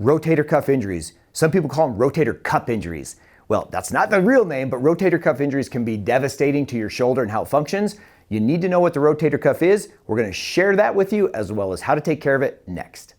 rotator cuff injuries. Some people call them rotator cup injuries. Well, that's not the real name, but rotator cuff injuries can be devastating to your shoulder and how it functions. You need to know what the rotator cuff is. We're going to share that with you as well as how to take care of it next.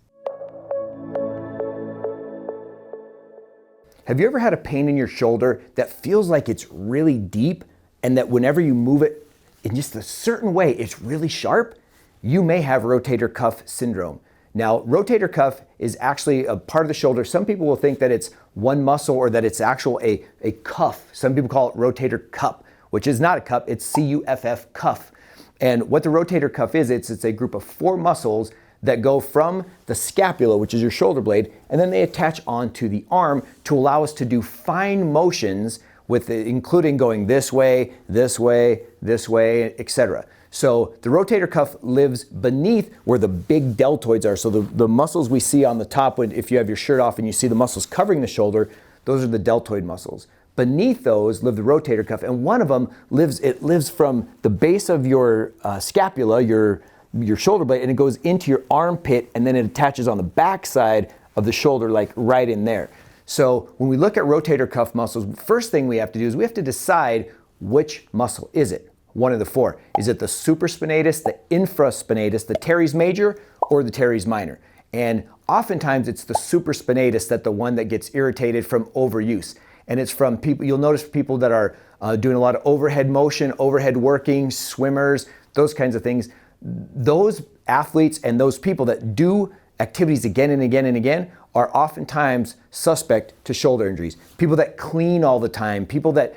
Have you ever had a pain in your shoulder that feels like it's really deep and that whenever you move it in just a certain way, it's really sharp? You may have rotator cuff syndrome. Now, rotator cuff is actually a part of the shoulder. Some people will think that it's one muscle or that it's actually a cuff. Some people call it rotator cup, which is not a cup, it's C-U-F-F, cuff. And what the rotator cuff is, it's a group of 4 muscles that go from the scapula, which is your shoulder blade, and then they attach onto the arm to allow us to do fine motions with including going this way, etc. So the rotator cuff lives beneath where the big deltoids are. So the muscles we see on the top, if you have your shirt off and you see the muscles covering the shoulder, those are the deltoid muscles. Beneath those live the rotator cuff, and one of them lives from the base of your scapula, your shoulder blade, and it goes into your armpit, and then it attaches on the back side of the shoulder, like right in there. So when we look at rotator cuff muscles, first thing we have to do is we have to decide which muscle is it. One of the 4. Is it the supraspinatus, the infraspinatus, the teres major, or the teres minor? And oftentimes it's the supraspinatus that's the one that gets irritated from overuse. And it's from people, you'll notice people that are doing a lot of overhead motion, overhead working, swimmers, those kinds of things. Those athletes and those people that do activities again and again and again are oftentimes suspect to shoulder injuries. People that clean all the time, people that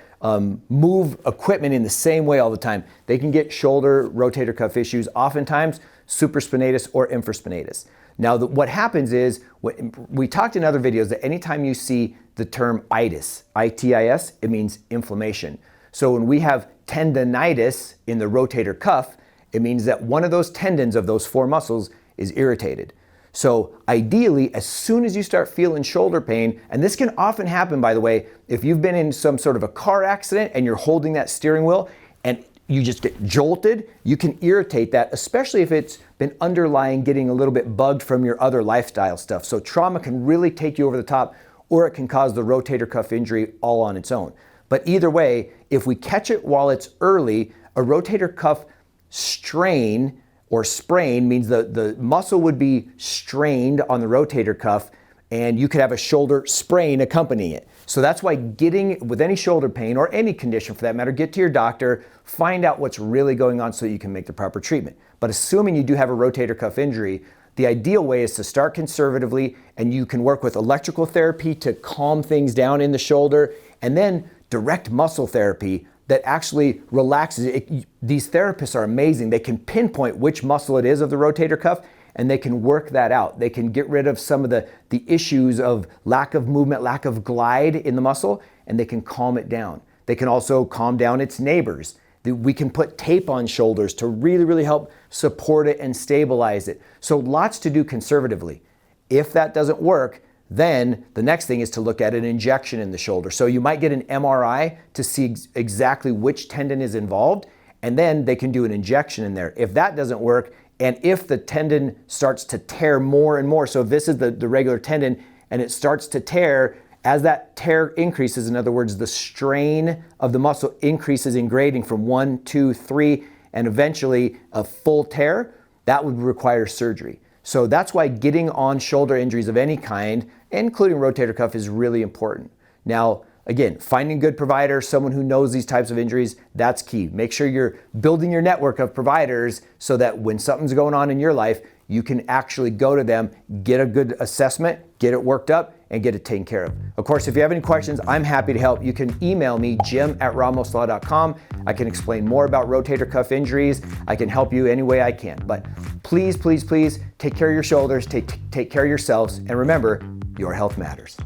move equipment in the same way all the time, they can get shoulder rotator cuff issues, oftentimes supraspinatus or infraspinatus. Now, what happens is, we talked in other videos that anytime you see the term itis, I-T-I-S, it means inflammation. So when we have tendonitis in the rotator cuff, it means that one of those tendons of those 4 muscles is irritated. So ideally, as soon as you start feeling shoulder pain, and this can often happen, by the way, if you've been in some sort of a car accident and you're holding that steering wheel and you just get jolted, you can irritate that, especially if it's been underlying getting a little bit bugged from your other lifestyle stuff. So trauma can really take you over the top, or it can cause the rotator cuff injury all on its own. But either way, if we catch it while it's early, a rotator cuff strain or sprain means the muscle would be strained on the rotator cuff, and you could have a shoulder sprain accompanying it. So that's why getting, with any shoulder pain or any condition for that matter, get to your doctor, find out what's really going on so you can make the proper treatment. But assuming you do have a rotator cuff injury, the ideal way is to start conservatively, and you can work with electrical therapy to calm things down in the shoulder, and then direct muscle therapy that actually relaxes it. These therapists are amazing. They can pinpoint which muscle it is of the rotator cuff, and they can work that out. They can get rid of some of the issues of lack of movement, lack of glide in the muscle, and they can calm it down. They can also calm down its neighbors. We can put tape on shoulders to really, really help support it and stabilize it. So lots to do conservatively. If that doesn't work, then the next thing is to look at an injection in the shoulder. So you might get an MRI to see exactly which tendon is involved, and then they can do an injection in there. If that doesn't work, and if the tendon starts to tear more and more, so if this is the regular tendon and it starts to tear, as that tear increases, in other words, the strain of the muscle increases in grading from 1, 2, 3, and eventually a full tear, that would require surgery. So that's why getting on shoulder injuries of any kind, including rotator cuff, is really important. Now, again, finding a good provider, someone who knows these types of injuries, that's key. Make sure you're building your network of providers so that when something's going on in your life, you can actually go to them, get a good assessment, get it worked up, and get it taken care of. Of course, if you have any questions, I'm happy to help. You can email me, jim@ramoslaw.com. I can explain more about rotator cuff injuries. I can help you any way I can. But please, please, please take care of your shoulders, take care of yourselves, and remember, your health matters.